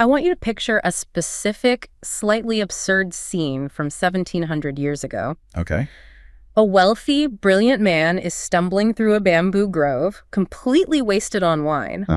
I want you to picture a specific, slightly absurd scene from 1700 years ago. Okay. A wealthy, brilliant man is stumbling through a bamboo grove, completely wasted on wine.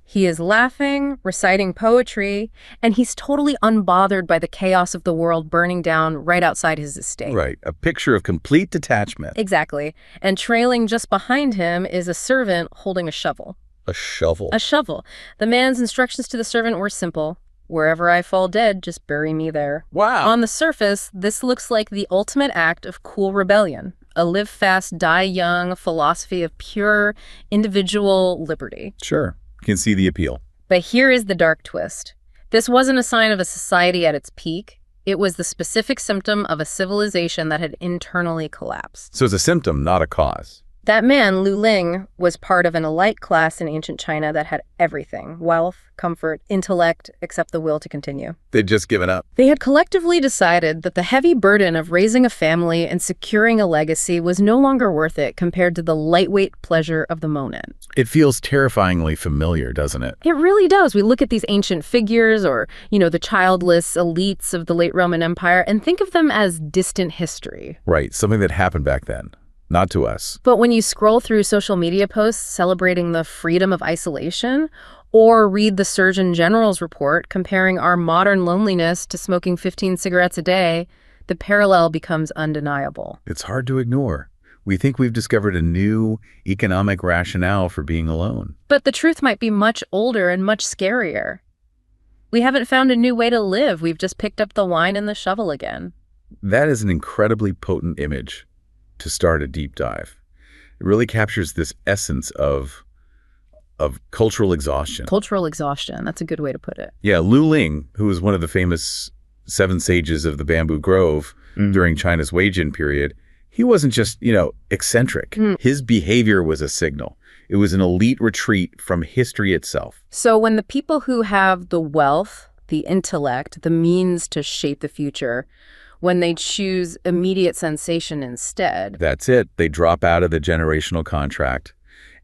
He is laughing, reciting poetry, and he's totally unbothered by the chaos of the world burning down right outside his estate. Right. A picture of complete detachment. Exactly. And trailing just behind him is a servant holding a shovel. A shovel. A shovel. The man's instructions to the servant were simple. Wherever I fall dead, just bury me there. Wow. On the surface, this looks like the ultimate act of cool rebellion. A live fast, die young philosophy of pure individual liberty. Sure. You can see the appeal. But here is the dark twist. This wasn't a sign of a society at its peak. It was the specific symptom of a civilization that had internally collapsed. So it's a symptom, not a cause. That man, Ling, was part of an elite class in ancient China that had everything: wealth, comfort, intellect, except the will to continue. They'd just given up. They had collectively decided that the heavy burden of raising a family and securing a legacy was no longer worth it compared to the lightweight pleasure of the moment. It feels terrifyingly familiar, doesn't it? It really does. We look at these ancient figures or, the childless elites of the late Roman Empire and think of them as distant history. Right, something that happened back then. Not to us. But when you scroll through social media posts celebrating the freedom of isolation, or read the Surgeon General's report comparing our modern loneliness to smoking 15 cigarettes a day, the parallel becomes undeniable. It's hard to ignore. We think we've discovered a new economic rationale for being alone. But the truth might be much older and much scarier. We haven't found a new way to live. We've just picked up the wine and the shovel again. That is an incredibly potent image to start a deep dive. It really captures this essence of cultural exhaustion. Cultural exhaustion, that's a good way to put it. Yeah, Ling, who was one of the famous 7 sages of the bamboo grove during China's Weijin period, he wasn't just, eccentric. His behavior was a signal. It was an elite retreat from history itself. So when the people who have the wealth, the intellect, the means to shape the future, when they choose immediate sensation instead. That's it. They drop out of the generational contract.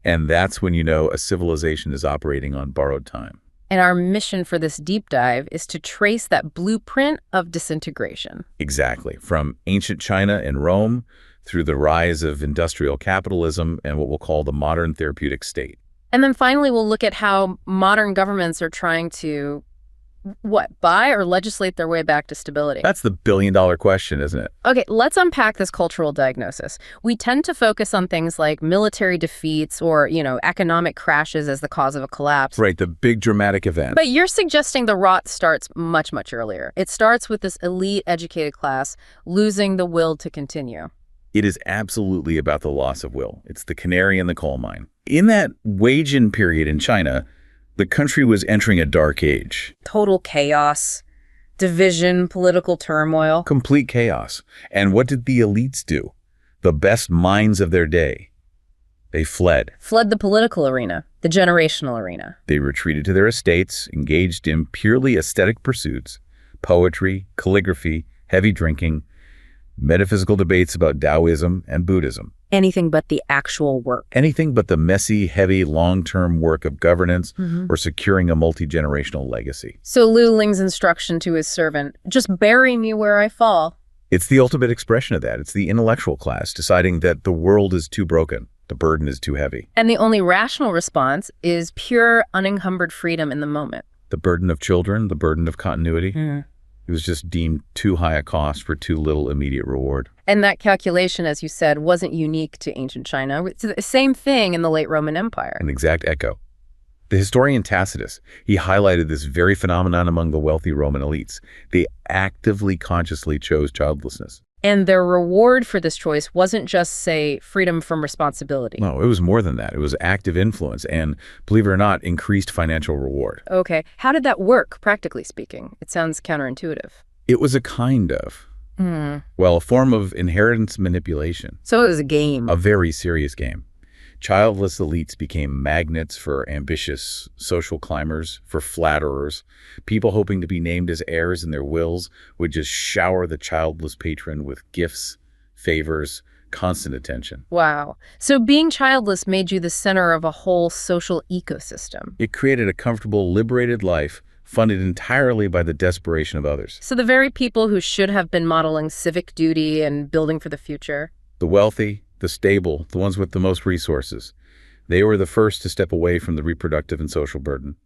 And that's when you know a civilization is operating on borrowed time. And our mission for this deep dive is to trace that blueprint of disintegration. Exactly. From ancient China and Rome through the rise of industrial capitalism and what we'll call the modern therapeutic state. And then finally, we'll look at how modern governments are trying to buy or legislate their way back to stability? That's the billion-dollar question, isn't it? Okay, let's unpack this cultural diagnosis. We tend to focus on things like military defeats or, economic crashes as the cause of a collapse. Right, the big dramatic event. But you're suggesting the rot starts much, much earlier. It starts with this elite educated class losing the will to continue. It is absolutely about the loss of will. It's the canary in the coal mine. In that Weijin period in China, the country was entering a dark age. Total chaos, division, political turmoil. Complete chaos. And what did the elites do? The best minds of their day. They fled. Fled the political arena, the generational arena. They retreated to their estates, engaged in purely aesthetic pursuits, poetry, calligraphy, heavy drinking, metaphysical debates about Taoism and Buddhism. Anything but the actual work. Anything but the messy, heavy, long-term work of governance or securing a multi-generational legacy. So Ling's instruction to his servant, just bury me where I fall. It's the ultimate expression of that. It's the intellectual class deciding that the world is too broken, the burden is too heavy. And the only rational response is pure, unencumbered freedom in the moment. The burden of children, the burden of continuity. It was just deemed too high a cost for too little immediate reward. And that calculation, as you said, wasn't unique to ancient China. It's the same thing in the late Roman Empire. An exact echo. The historian Tacitus, he highlighted this very phenomenon among the wealthy Roman elites. They actively, consciously chose childlessness. And their reward for this choice wasn't just, say, freedom from responsibility. No, it was more than that. It was active influence and, believe it or not, increased financial reward. Okay. How did that work, practically speaking? It sounds counterintuitive. It was a kind of, a form of inheritance manipulation. So it was a game. A very serious game. Childless elites became magnets for ambitious social climbers, for flatterers. People hoping to be named as heirs in their wills would just shower the childless patron with gifts, favors, constant attention. Wow. So being childless made you the center of a whole social ecosystem. It created a comfortable, liberated life funded entirely by the desperation of others. So the very people who should have been modeling civic duty and building for the future. The wealthy, the stable, the ones with the most resources. They were the first to step away from the reproductive and social burden.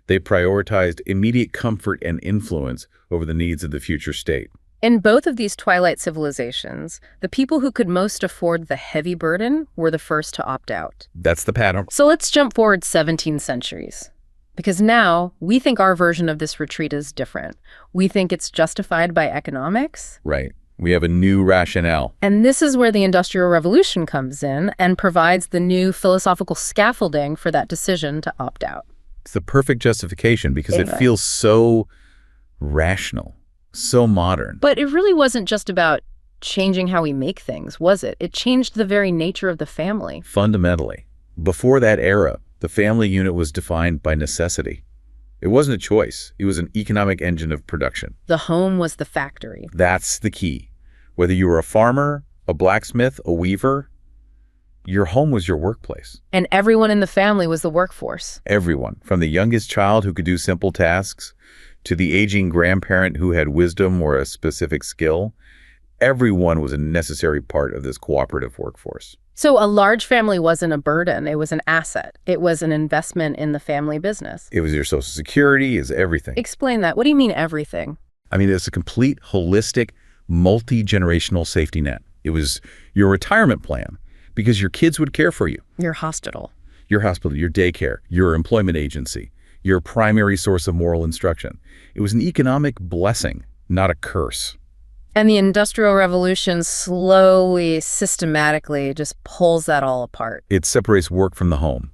They prioritized immediate comfort and influence over the needs of the future state. In both of these twilight civilizations, the people who could most afford the heavy burden were the first to opt out. That's the pattern. So let's jump forward 17 centuries. Because now, we think our version of this retreat is different. We think it's justified by economics. Right. We have a new rationale. And this is where the Industrial Revolution comes in and provides the new philosophical scaffolding for that decision to opt out. It's the perfect justification because it feels so rational. So modern. But it really wasn't just about changing how we make things, was it? It changed the very nature of the family. Fundamentally. Before that era, the family unit was defined by necessity. It wasn't a choice. It was an economic engine of production. The home was the factory. That's the key. Whether you were a farmer, a blacksmith, a weaver, your home was your workplace. And everyone in the family was the workforce. Everyone, from the youngest child who could do simple tasks to the aging grandparent who had wisdom or a specific skill, everyone was a necessary part of this cooperative workforce. So a large family wasn't a burden, it was an asset. It was an investment in the family business. It was your Social Security, is everything. Explain that. What do you mean everything? I mean, it's a complete, holistic, multi-generational safety net. It was your retirement plan because your kids would care for you. Your hospital. Your hospital, your daycare, your employment agency, your primary source of moral instruction. It was an economic blessing, not a curse. And the Industrial Revolution slowly, systematically just pulls that all apart. It separates work from the home.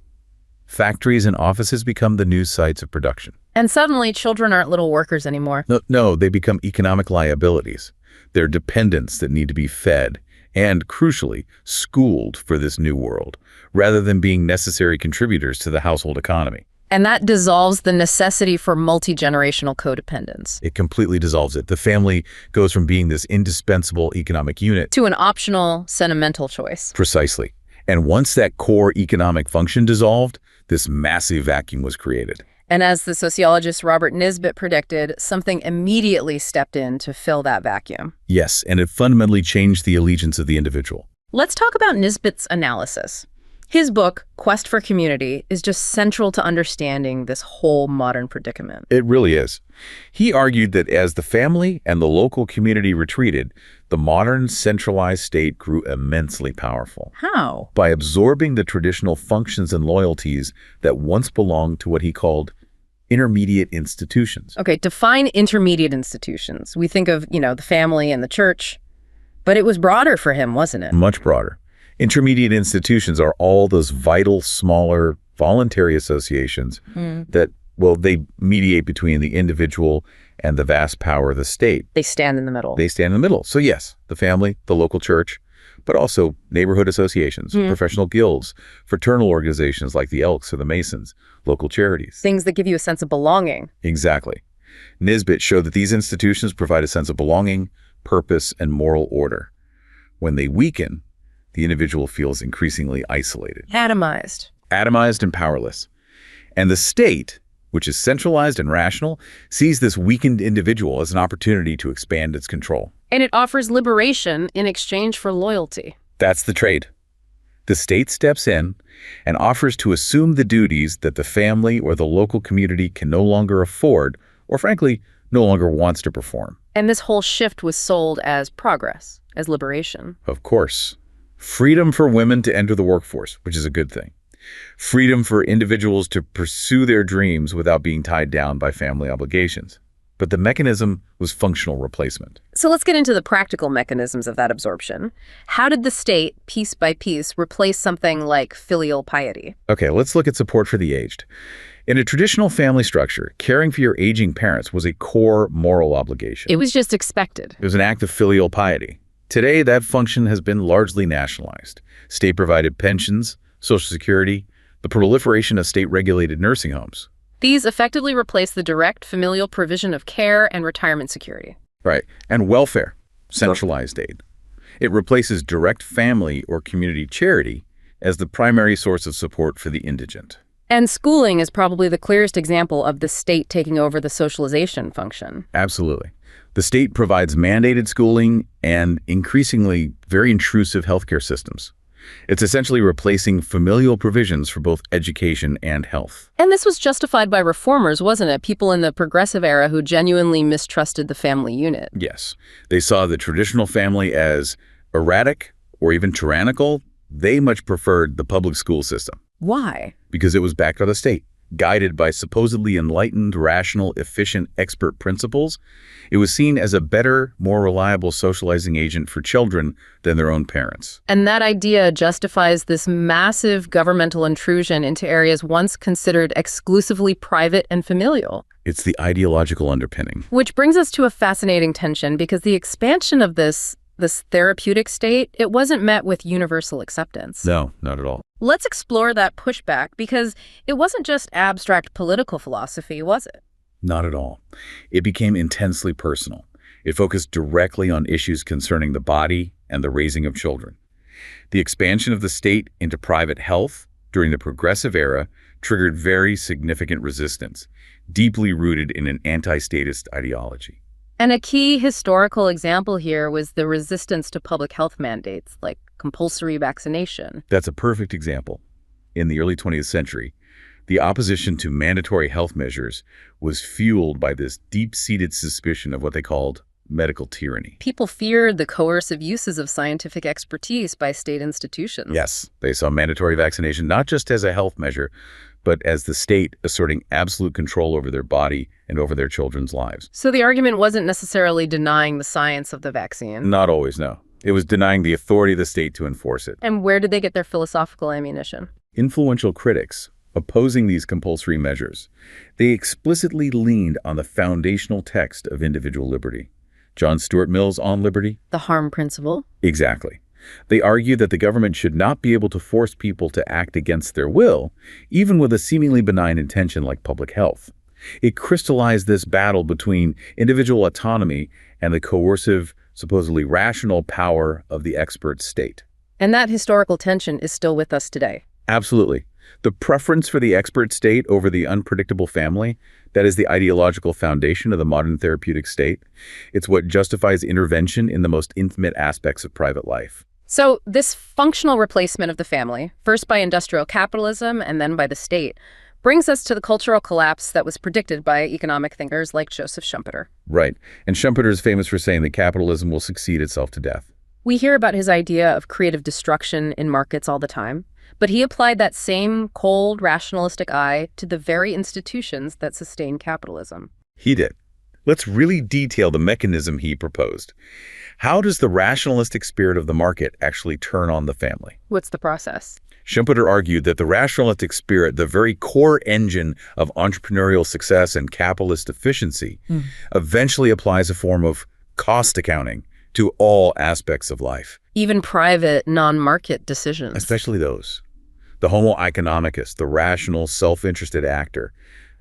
Factories and offices become the new sites of production. And suddenly, children aren't little workers anymore. No, they become economic liabilities. They're dependents that need to be fed and, crucially, schooled for this new world, rather than being necessary contributors to the household economy. And that dissolves the necessity for multi-generational codependence. It completely dissolves it. The family goes from being this indispensable economic unit to an optional, sentimental choice. Precisely. And once that core economic function dissolved, this massive vacuum was created. And as the sociologist Robert Nisbet predicted, something immediately stepped in to fill that vacuum. Yes, and it fundamentally changed the allegiance of the individual. Let's talk about Nisbet's analysis. His book, Quest for Community, is just central to understanding this whole modern predicament. It really is. He argued that as the family and the local community retreated, the modern centralized state grew immensely powerful. How? By absorbing the traditional functions and loyalties that once belonged to what he called intermediate institutions. Okay, define intermediate institutions. We think of, the family and the church, but it was broader for him, wasn't it? Much broader. Intermediate institutions are all those vital, smaller, voluntary associations that, they mediate between the individual and the vast power of the state. They stand in the middle. They stand in the middle. So yes, the family, the local church, but also neighborhood associations, professional guilds, fraternal organizations like the Elks or the Masons, local charities. Things that give you a sense of belonging. Exactly. Nisbet showed that these institutions provide a sense of belonging, purpose, and moral order. When they weaken, the individual feels increasingly isolated. Atomized. Atomized and powerless. And the state, which is centralized and rational, sees this weakened individual as an opportunity to expand its control. And it offers liberation in exchange for loyalty. That's the trade. The state steps in and offers to assume the duties that the family or the local community can no longer afford, or frankly, no longer wants to perform. And this whole shift was sold as progress, as liberation. Of course. Freedom for women to enter the workforce, which is a good thing. Freedom for individuals to pursue their dreams without being tied down by family obligations. But the mechanism was functional replacement. So let's get into the practical mechanisms of that absorption. How did the state, piece by piece, replace something like filial piety? Okay, let's look at support for the aged. In a traditional family structure, caring for your aging parents was a core moral obligation. It was just expected. It was an act of filial piety. Today, that function has been largely nationalized. State-provided pensions, Social Security, the proliferation of state-regulated nursing homes. These effectively replace the direct familial provision of care and retirement security. Right. And welfare, centralized aid. It replaces direct family or community charity as the primary source of support for the indigent. And schooling is probably the clearest example of the state taking over the socialization function. Absolutely. The state provides mandated schooling and increasingly very intrusive healthcare systems. It's essentially replacing familial provisions for both education and health. And this was justified by reformers, wasn't it? People in the progressive era who genuinely mistrusted the family unit. Yes. They saw the traditional family as erratic or even tyrannical. They much preferred the public school system. Why? Because it was backed by the state, guided by supposedly enlightened, rational, efficient, expert principles. It was seen as a better, more reliable socializing agent for children than their own parents. And that idea justifies this massive governmental intrusion into areas once considered exclusively private and familial. It's the ideological underpinning. Which brings us to a fascinating tension, because the expansion of this therapeutic state, it wasn't met with universal acceptance. No, not at all. Let's explore that pushback, because it wasn't just abstract political philosophy, was it? Not at all. It became intensely personal. It focused directly on issues concerning the body and the raising of children. The expansion of the state into private health during the progressive era triggered very significant resistance, deeply rooted in an anti-statist ideology. And a key historical example here was the resistance to public health mandates, like compulsory vaccination. That's a perfect example. In the early 20th century, the opposition to mandatory health measures was fueled by this deep-seated suspicion of what they called medical tyranny. People feared the coercive uses of scientific expertise by state institutions. Yes, they saw mandatory vaccination not just as a health measure, but as the state asserting absolute control over their body and over their children's lives. So the argument wasn't necessarily denying the science of the vaccine? Not always, no. It was denying the authority of the state to enforce it. And where did they get their philosophical ammunition? Influential critics opposing these compulsory measures, they explicitly leaned on the foundational text of individual liberty. John Stuart Mill's On Liberty? The harm principle? Exactly. They argued that the government should not be able to force people to act against their will, even with a seemingly benign intention like public health. It crystallized this battle between individual autonomy and the coercive, supposedly rational power of the expert state. And that historical tension is still with us today. Absolutely. The preference for the expert state over the unpredictable family, that is the ideological foundation of the modern therapeutic state. It's what justifies intervention in the most intimate aspects of private life. So this functional replacement of the family, first by industrial capitalism and then by the state, brings us to the cultural collapse that was predicted by economic thinkers like Joseph Schumpeter. Right. And Schumpeter is famous for saying that capitalism will succeed itself to death. We hear about his idea of creative destruction in markets all the time, but he applied that same cold, rationalistic eye to the very institutions that sustain capitalism. He did. Let's really detail the mechanism he proposed. How does the rationalistic spirit of the market actually turn on the family? What's the process? Schumpeter argued that the rationalistic spirit, the very core engine of entrepreneurial success and capitalist efficiency, eventually applies a form of cost accounting to all aspects of life. Even private, non-market decisions. Especially those. The homo economicus, the rational, self-interested actor.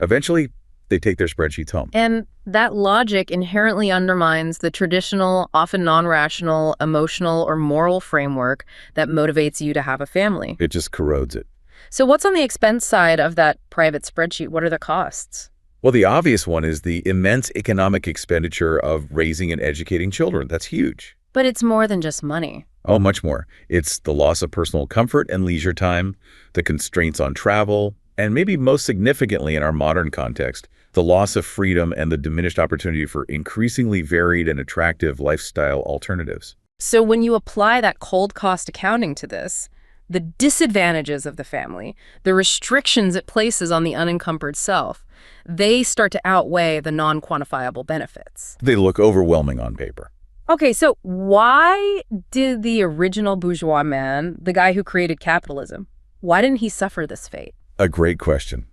Eventually, they take their spreadsheets home. And that logic inherently undermines the traditional, often non-rational, emotional or moral framework that motivates you to have a family. It just corrodes it. So what's on the expense side of that private spreadsheet? What are the costs? Well, the obvious one is the immense economic expenditure of raising and educating children. That's huge. But it's more than just money. Oh, much more. It's the loss of personal comfort and leisure time, the constraints on travel, and maybe most significantly in our modern context, the loss of freedom and the diminished opportunity for increasingly varied and attractive lifestyle alternatives. So when you apply that cold cost accounting to this, the disadvantages of the family, the restrictions it places on the unencumbered self, they start to outweigh the non-quantifiable benefits. They look overwhelming on paper. Okay, so why did the original bourgeois man, the guy who created capitalism, why didn't he suffer this fate? A great question.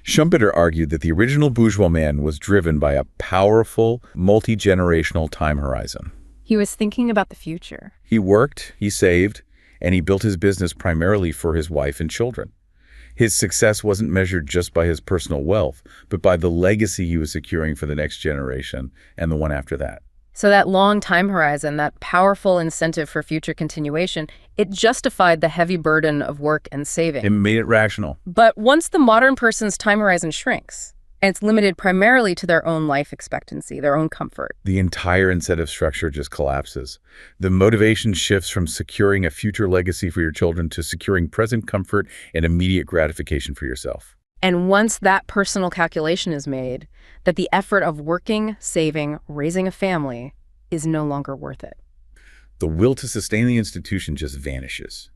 Schumpeter argued that the original bourgeois man was driven by a powerful, multi-generational time horizon. He was thinking about the future. He worked, he saved, and he built his business primarily for his wife and children. His success wasn't measured just by his personal wealth, but by the legacy he was securing for the next generation and the one after that. So that long time horizon, that powerful incentive for future continuation, it justified the heavy burden of work and saving. It made it rational. But once the modern person's time horizon shrinks, and it's limited primarily to their own life expectancy, their own comfort, The entire incentive structure just collapses. The motivation shifts from securing a future legacy for your children to securing present comfort and immediate gratification for yourself. and once that personal calculation is made, that the effort of working, saving, raising a family is no longer worth it. The will to sustain the institution just vanishes.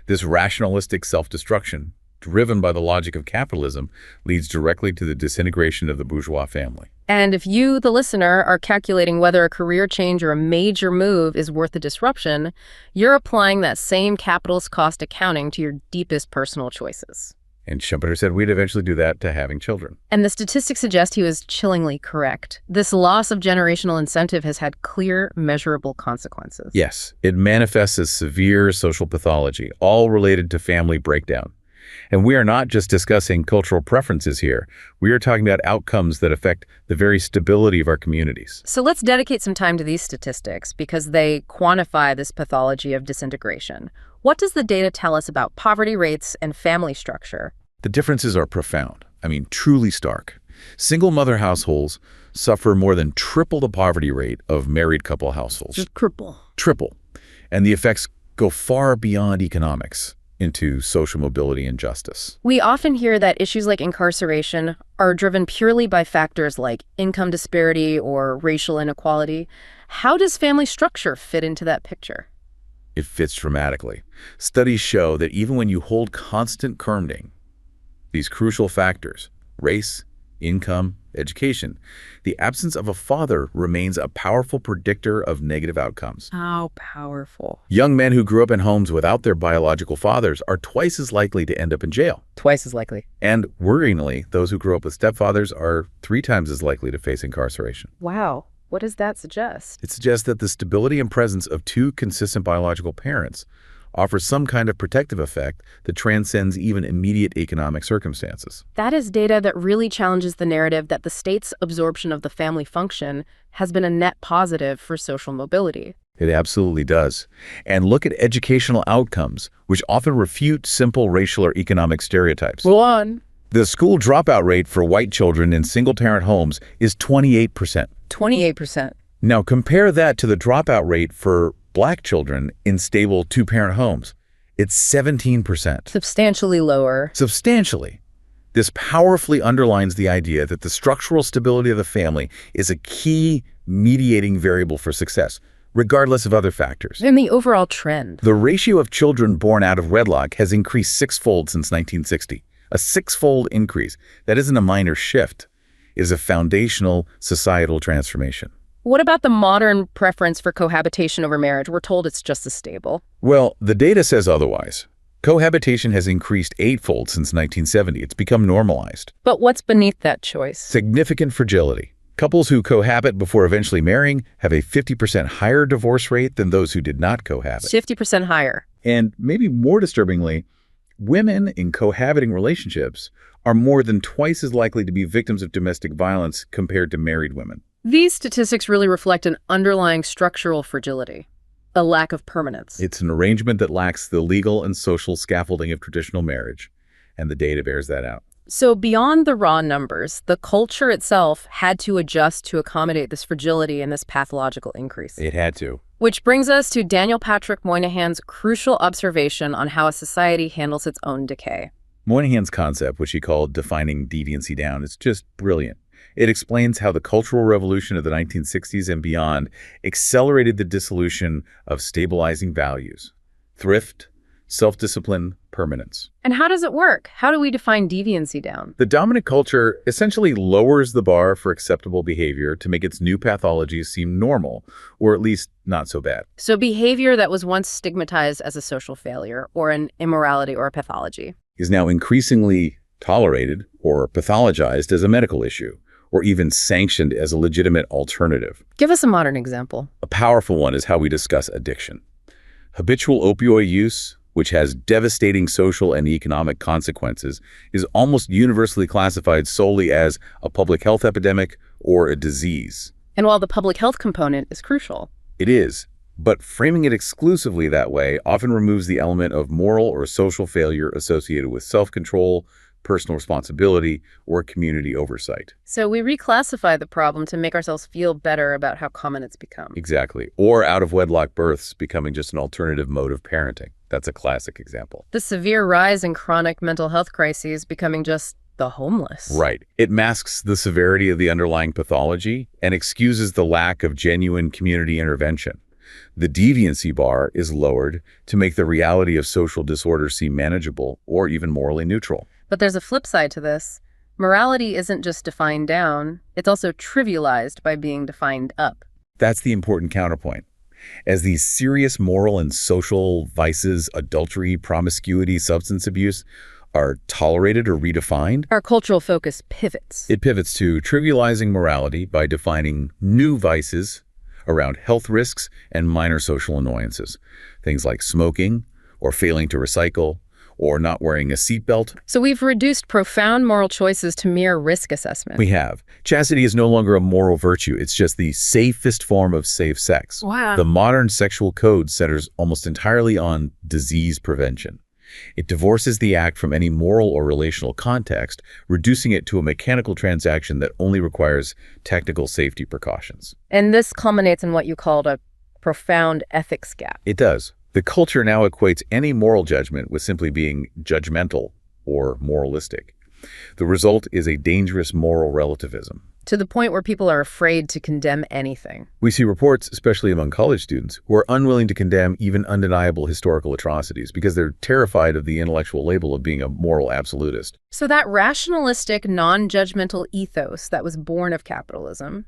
This rationalistic self-destruction, driven by the logic of capitalism, leads directly to the disintegration of the bourgeois family. And if you, the listener, are calculating whether a career change or a major move is worth the disruption, you're applying that same capitalist cost accounting to your deepest personal choices. And Schumpeter said we'd eventually do that to having children. And the statistics suggest he was chillingly correct. This loss of generational incentive has had clear, measurable consequences. Yes, it manifests as severe social pathology, all related to family breakdown. And we are not just discussing cultural preferences here. We are talking about outcomes that affect the very stability of our communities. So let's dedicate some time to these statistics because they quantify this pathology of disintegration. What does the data tell us about poverty rates and family structure? The differences are profound. I mean, truly stark. Single mother households suffer more than triple the poverty rate of married couple households. Just triple. Triple. And the effects go far beyond economics into social mobility and justice. We often hear that issues like incarceration are driven purely by factors like income disparity or racial inequality. How does family structure fit into that picture? It fits dramatically. Studies show that even when you hold constant kermding, these crucial factors, race, income, education, the absence of a father remains a powerful predictor of negative outcomes. How powerful. Young men who grew up in homes without their biological fathers are twice as likely to end up in jail. Twice as likely. And worryingly, those who grew up with stepfathers are 3 times as likely to face incarceration. Wow. What does that suggest? It suggests that the stability and presence of 2 consistent biological parents offers some kind of protective effect that transcends even immediate economic circumstances. That is data that really challenges the narrative that the state's absorption of the family function has been a net positive for social mobility. It absolutely does. And look at educational outcomes, which often refute simple racial or economic stereotypes. Go on. The school dropout rate for white children in single-parent homes is 28%. 28%. Now compare that to the dropout rate for Black children in stable 2-parent homes. It's 17%. Substantially lower. Substantially. This powerfully underlines the idea that the structural stability of the family is a key mediating variable for success, regardless of other factors. And the overall trend. The ratio of children born out of wedlock has increased 6-fold since 1960. A 6-fold increase. That isn't a minor shift. It is a foundational societal transformation. What about the modern preference for cohabitation over marriage? We're told it's just as stable. Well, the data says otherwise. Cohabitation has increased 8-fold since 1970. It's become normalized. But what's beneath that choice? Significant fragility. Couples who cohabit before eventually marrying have a 50% higher divorce rate than those who did not cohabit. 50% higher. And maybe more disturbingly, women in cohabiting relationships are more than twice as likely to be victims of domestic violence compared to married women. These statistics really reflect an underlying structural fragility, a lack of permanence. It's an arrangement that lacks the legal and social scaffolding of traditional marriage, and the data bears that out. So beyond the raw numbers, the culture itself had to adjust to accommodate this fragility and this pathological increase. It had to. Which brings us to Daniel Patrick Moynihan's crucial observation on how a society handles its own decay. Moynihan's concept, which he called defining deviancy down, is just brilliant. It explains how the Cultural Revolution of the 1960s and beyond accelerated the dissolution of stabilizing values: thrift, self-discipline, permanence. And how does it work? How do we define deviancy down? The dominant culture essentially lowers the bar for acceptable behavior to make its new pathologies seem normal, or at least not so bad. So behavior that was once stigmatized as a social failure or an immorality or a pathology is now increasingly tolerated or pathologized as a medical issue, or even sanctioned as a legitimate alternative. Give us a modern example. A powerful one is how we discuss addiction. Habitual opioid use, which has devastating social and economic consequences, is almost universally classified solely as a public health epidemic or a disease. And while the public health component is crucial. It is, but framing it exclusively that way often removes the element of moral or social failure associated with self-control, personal responsibility, or community oversight. So we reclassify the problem to make ourselves feel better about how common it's become. Exactly. Or out-of-wedlock births becoming just an alternative mode of parenting. That's a classic example. The severe rise in chronic mental health crises becoming just the homeless. Right. It masks the severity of the underlying pathology and excuses the lack of genuine community intervention. The deviancy bar is lowered to make the reality of social disorder seem manageable or even morally neutral. But there's a flip side to this. Morality isn't just defined down, it's also trivialized by being defined up. That's the important counterpoint. As these serious moral and social vices, adultery, promiscuity, substance abuse, are tolerated or redefined, our cultural focus pivots. It pivots to trivializing morality by defining new vices around health risks and minor social annoyances. Things like smoking, or failing to recycle, or not wearing a seatbelt. So we've reduced profound moral choices to mere risk assessment. We have. Chastity is no longer a moral virtue. It's just the safest form of safe sex. Wow. The modern sexual code centers almost entirely on disease prevention. It divorces the act from any moral or relational context, reducing it to a mechanical transaction that only requires technical safety precautions. And this culminates in what you called a profound ethics gap. It does. The culture now equates any moral judgment with simply being judgmental or moralistic. The result is a dangerous moral relativism. To the point where people are afraid to condemn anything. We see reports, especially among college students, who are unwilling to condemn even undeniable historical atrocities because they're terrified of the intellectual label of being a moral absolutist. So that rationalistic, non-judgmental ethos that was born of capitalism,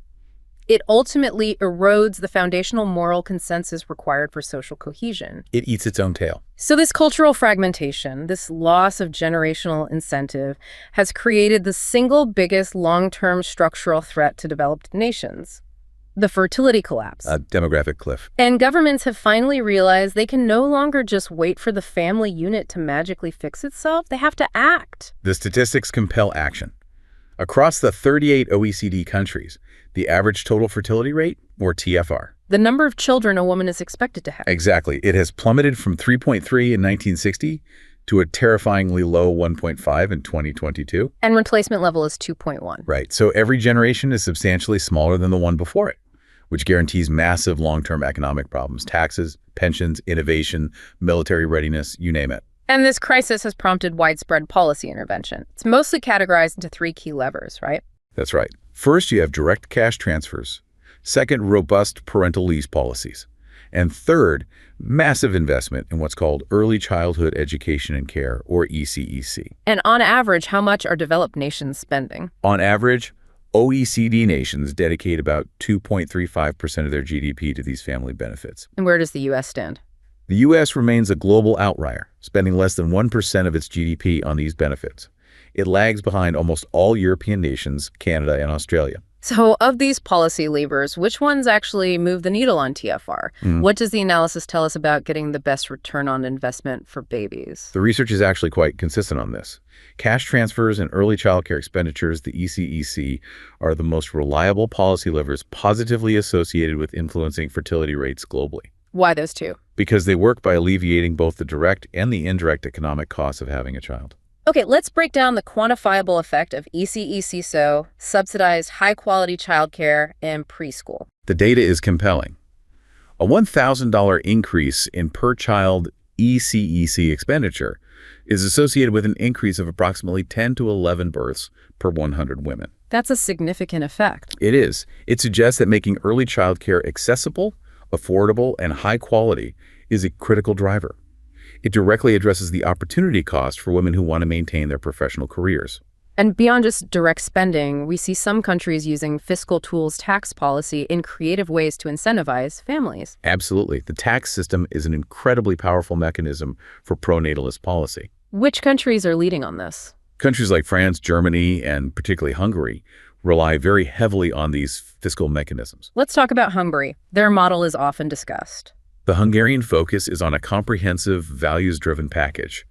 it ultimately erodes the foundational moral consensus required for social cohesion. It eats its own tail. So this cultural fragmentation, this loss of generational incentive, has created the single biggest long-term structural threat to developed nations, the fertility collapse. A demographic cliff. And governments have finally realized they can no longer just wait for the family unit to magically fix itself. They have to act. The statistics compel action. Across the 38 OECD countries, the average total fertility rate, or TFR. The number of children a woman is expected to have. Exactly. It has plummeted from 3.3 in 1960 to a terrifyingly low 1.5 in 2022. And replacement level is 2.1. Right. So every generation is substantially smaller than the one before it, which guarantees massive long-term economic problems: taxes, pensions, innovation, military readiness, you name it. And this crisis has prompted widespread policy intervention. It's mostly categorized into three key levers, right? That's right. First, you have direct cash transfers. Second, robust parental leave policies. And third, massive investment in what's called early childhood education and care, or ECEC. And on average, how much are developed nations spending? On average, OECD nations dedicate about 2.35% of their GDP to these family benefits. And where does the U.S. stand? The U.S. remains a global outlier, spending less than 1% of its GDP on these benefits. It lags behind almost all European nations, Canada, and Australia. So of these policy levers, which ones actually move the needle on TFR? What does the analysis tell us about getting the best return on investment for babies? The research is actually quite consistent on this. Cash transfers and early childcare expenditures, the ECEC, are the most reliable policy levers positively associated with influencing fertility rates globally. Why those two? Because they work by alleviating both the direct and the indirect economic costs of having a child. Okay, let's break down the quantifiable effect of ECEC, subsidized high-quality childcare, and preschool. The data is compelling. A $1,000 increase in per-child ECEC expenditure is associated with an increase of approximately 10 to 11 births per 100 women. That's a significant effect. It is. It suggests that making early childcare accessible, affordable, and high quality is a critical driver. It directly addresses the opportunity cost for women who want to maintain their professional careers. And beyond just direct spending, we see some countries using fiscal tools tax policy in creative ways to incentivize families. Absolutely. The tax system is an incredibly powerful mechanism for pro-natalist policy. Which countries are leading on this? Countries like France, Germany, and particularly Hungary rely very heavily on these fiscal mechanisms. Let's talk about Hungary. Their model is often discussed. The Hungarian focus is on a comprehensive, values-driven package.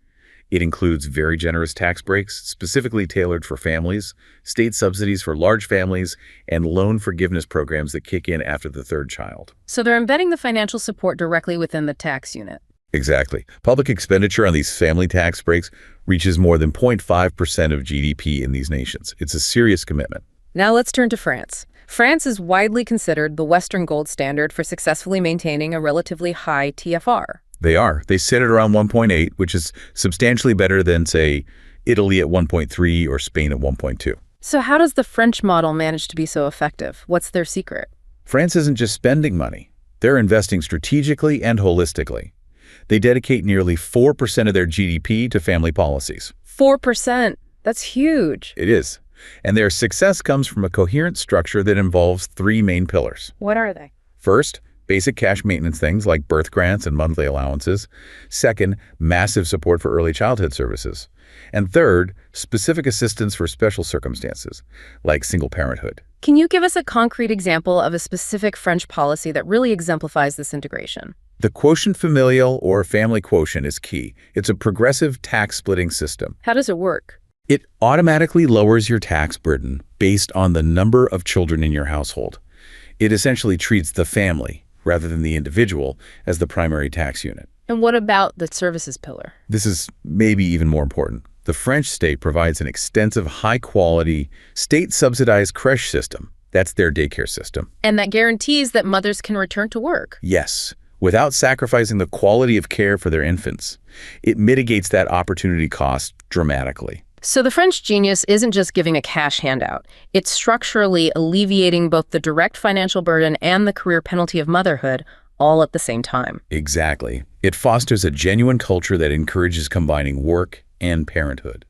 It includes very generous tax breaks, specifically tailored for families, state subsidies for large families, and loan forgiveness programs that kick in after the third child. So they're embedding the financial support directly within the tax unit. Exactly. Public expenditure on these family tax breaks reaches more than 0.5% of GDP in these nations. It's a serious commitment. Now let's turn to France. France is widely considered the Western gold standard for successfully maintaining a relatively high TFR. They are. They sit at around 1.8, which is substantially better than, say, Italy at 1.3 or Spain at 1.2. So how does the French model manage to be so effective? What's their secret? France isn't just spending money. They're investing strategically and holistically. They dedicate nearly 4% of their GDP to family policies. 4%? That's huge. It is. And their success comes from a coherent structure that involves three main pillars. What are they? First, basic cash maintenance things like birth grants and monthly allowances. Second, massive support for early childhood services. And third, specific assistance for special circumstances, like single parenthood. Can you give us a concrete example of a specific French policy that really exemplifies this integration? The quotient familial, or family quotient, is key. It's a progressive tax-splitting system. How does it work? It automatically lowers your tax burden based on the number of children in your household. It essentially treats the family, rather than the individual, as the primary tax unit. And what about the services pillar? This is maybe even more important. The French state provides an extensive, high-quality, state-subsidized crèche system. That's their daycare system. And that guarantees that mothers can return to work. Yes, without sacrificing the quality of care for their infants. It mitigates that opportunity cost dramatically. So the French genius isn't just giving a cash handout. It's structurally alleviating both the direct financial burden and the career penalty of motherhood all at the same time. Exactly. It fosters a genuine culture that encourages combining work and parenthood.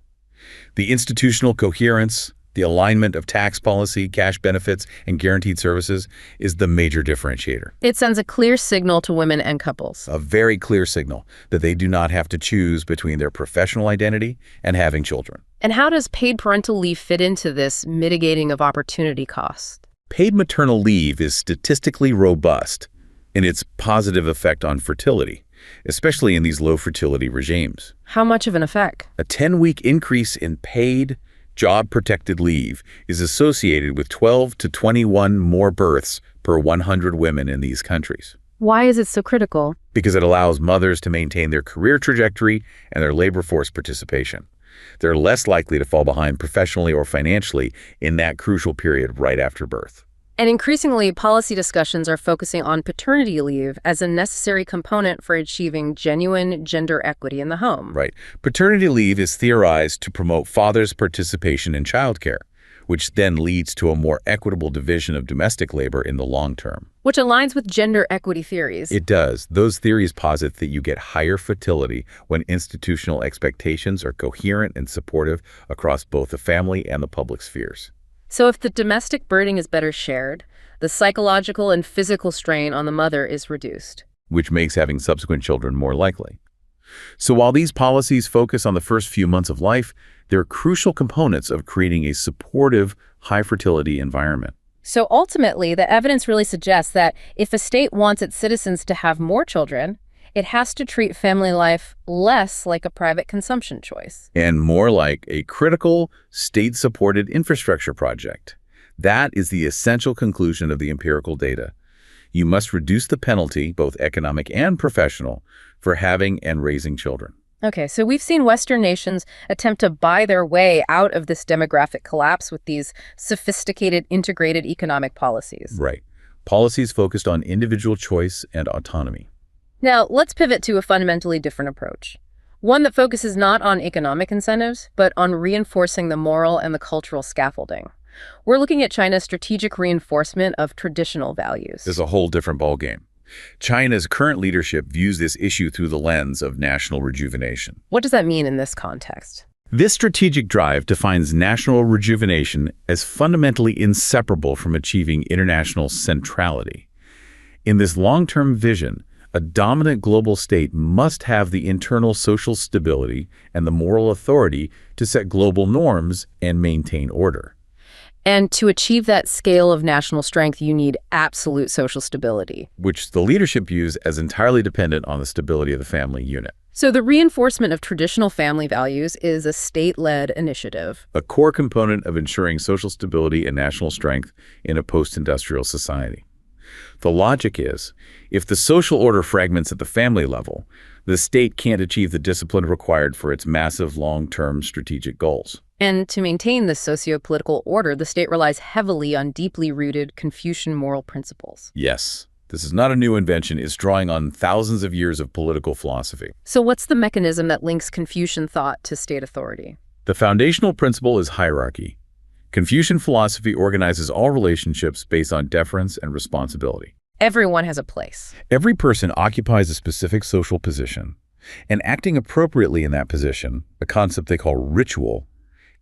The institutional coherence, the alignment of tax policy, cash benefits, and guaranteed services is the major differentiator. It sends a clear signal to women and couples. A very clear signal that they do not have to choose between their professional identity and having children. And how does paid parental leave fit into this mitigating of opportunity cost? Paid maternal leave is statistically robust in its positive effect on fertility, especially in these low fertility regimes. How much of an effect? A 10-week increase in paid job-protected leave is associated with 12 to 21 more births per 100 women in these countries. Why is it so critical? Because it allows mothers to maintain their career trajectory and their labor force participation. They're less likely to fall behind professionally or financially in that crucial period right after birth. And increasingly, policy discussions are focusing on paternity leave as a necessary component for achieving genuine gender equity in the home. Right. Paternity leave is theorized to promote fathers' participation in childcare, which then leads to a more equitable division of domestic labor in the long term. Which aligns with gender equity theories. It does. Those theories posit that you get higher fertility when institutional expectations are coherent and supportive across both the family and the public spheres. So if the domestic burden is better shared, the psychological and physical strain on the mother is reduced. Which makes having subsequent children more likely. So while these policies focus on the first few months of life, they're crucial components of creating a supportive, high-fertility environment. So ultimately, the evidence really suggests that if a state wants its citizens to have more children, it has to treat family life less like a private consumption choice. And more like a critical, state-supported infrastructure project. That is the essential conclusion of the empirical data. You must reduce the penalty, both economic and professional, for having and raising children. Okay, so we've seen Western nations attempt to buy their way out of this demographic collapse with these sophisticated, integrated economic policies. Right. Policies focused on individual choice and autonomy. Now, let's pivot to a fundamentally different approach. One that focuses not on economic incentives, but on reinforcing the moral and the cultural scaffolding. We're looking at China's strategic reinforcement of traditional values. It's a whole different ballgame. China's current leadership views this issue through the lens of national rejuvenation. What does that mean in this context? This strategic drive defines national rejuvenation as fundamentally inseparable from achieving international centrality. In this long-term vision, a dominant global state must have the internal social stability and the moral authority to set global norms and maintain order. And to achieve that scale of national strength, you need absolute social stability. Which the leadership views as entirely dependent on the stability of the family unit. So the reinforcement of traditional family values is a state-led initiative. A core component of ensuring social stability and national strength in a post-industrial society. The logic is, if the social order fragments at the family level, the state can't achieve the discipline required for its massive long-term strategic goals. And to maintain this socio-political order, the state relies heavily on deeply rooted Confucian moral principles. Yes, this is not a new invention. It's drawing on thousands of years of political philosophy. So what's the mechanism that links Confucian thought to state authority? The foundational principle is hierarchy. Confucian philosophy organizes all relationships based on deference and responsibility. Everyone has a place. Every person occupies a specific social position, and acting appropriately in that position, a concept they call ritual,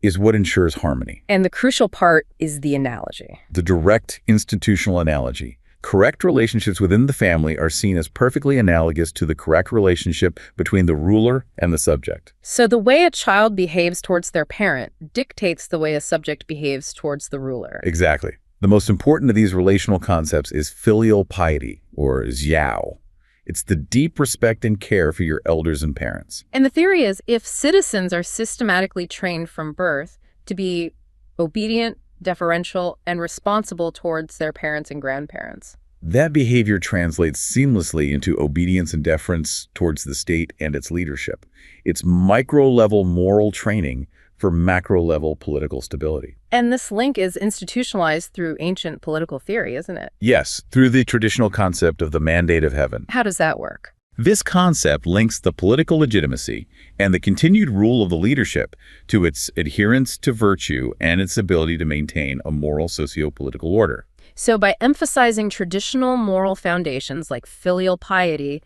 is what ensures harmony. And the crucial part is the analogy. The direct institutional analogy. Correct relationships within the family are seen as perfectly analogous to the correct relationship between the ruler and the subject. So the way a child behaves towards their parent dictates the way a subject behaves towards the ruler. Exactly. The most important of these relational concepts is filial piety, or xiao. It's the deep respect and care for your elders and parents. And the theory is, if citizens are systematically trained from birth to be obedient, deferential, and responsible towards their parents and grandparents, that behavior translates seamlessly into obedience and deference towards the state and its leadership. It's micro-level moral training for macro-level political stability. And this link is institutionalized through ancient political theory, isn't it? Yes, through the traditional concept of the mandate of heaven. How does that work? This concept links the political legitimacy and the continued rule of the leadership to its adherence to virtue and its ability to maintain a moral socio-political order. So by emphasizing traditional moral foundations like filial piety,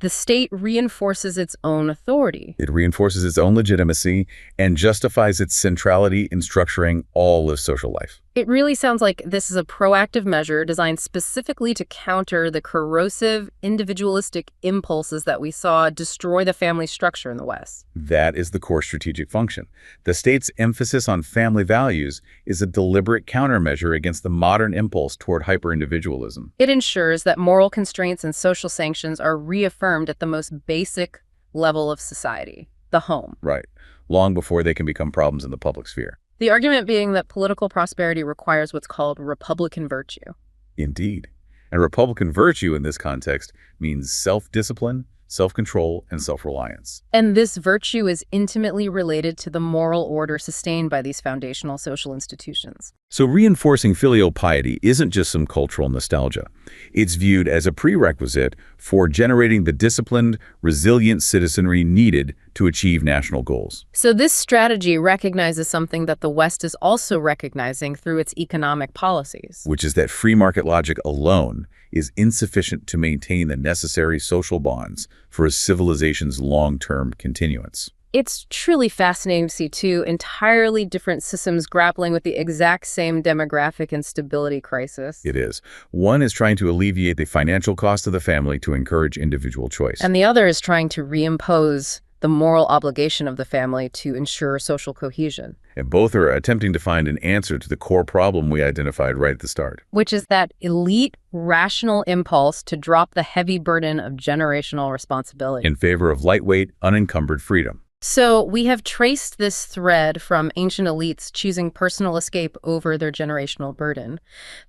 the state reinforces its own authority. It reinforces its own legitimacy and justifies its centrality in structuring all of social life. It really sounds like this is a proactive measure designed specifically to counter the corrosive, individualistic impulses that we saw destroy the family structure in the West. That is the core strategic function. The state's emphasis on family values is a deliberate countermeasure against the modern impulse toward hyper-individualism. It ensures that moral constraints and social sanctions are reaffirmed at the most basic level of society, the home. Right, long before they can become problems in the public sphere. The argument being that political prosperity requires what's called Republican virtue. Indeed. And Republican virtue in this context means self-discipline, self-control, and self-reliance. And this virtue is intimately related to the moral order sustained by these foundational social institutions. So reinforcing filial piety isn't just some cultural nostalgia. It's viewed as a prerequisite for generating the disciplined, resilient citizenry needed to achieve national goals. So this strategy recognizes something that the West is also recognizing through its economic policies, which is that free market logic alone is insufficient to maintain the necessary social bonds for a civilization's long-term continuance. It's truly fascinating to see two entirely different systems grappling with the exact same demographic and stability crisis. It is. One is trying to alleviate the financial cost of the family to encourage individual choice. And the other is trying to reimpose the moral obligation of the family to ensure social cohesion. And both are attempting to find an answer to the core problem we identified right at the start, which is that elite, rational impulse to drop the heavy burden of generational responsibility in favor of lightweight, unencumbered freedom. So we have traced this thread from ancient elites choosing personal escape over their generational burden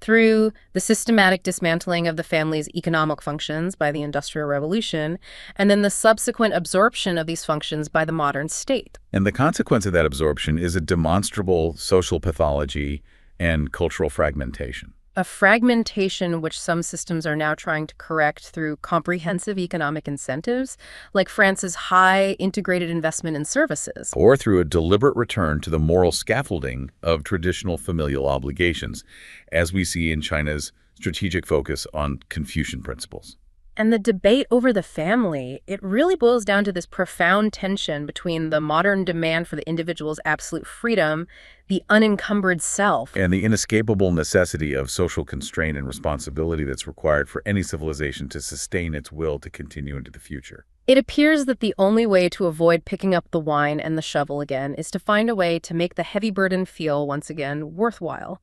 through the systematic dismantling of the family's economic functions by the Industrial Revolution, and then the subsequent absorption of these functions by the modern state. And the consequence of that absorption is a demonstrable social pathology and cultural fragmentation. A fragmentation which some systems are now trying to correct through comprehensive economic incentives, like France's high integrated investment in services. Or through a deliberate return to the moral scaffolding of traditional familial obligations, as we see in China's strategic focus on Confucian principles. And the debate over the family, it really boils down to this profound tension between the modern demand for the individual's absolute freedom, the unencumbered self, and the inescapable necessity of social constraint and responsibility that's required for any civilization to sustain its will to continue into the future. It appears that the only way to avoid picking up the wine and the shovel again is to find a way to make the heavy burden feel, once again, worthwhile.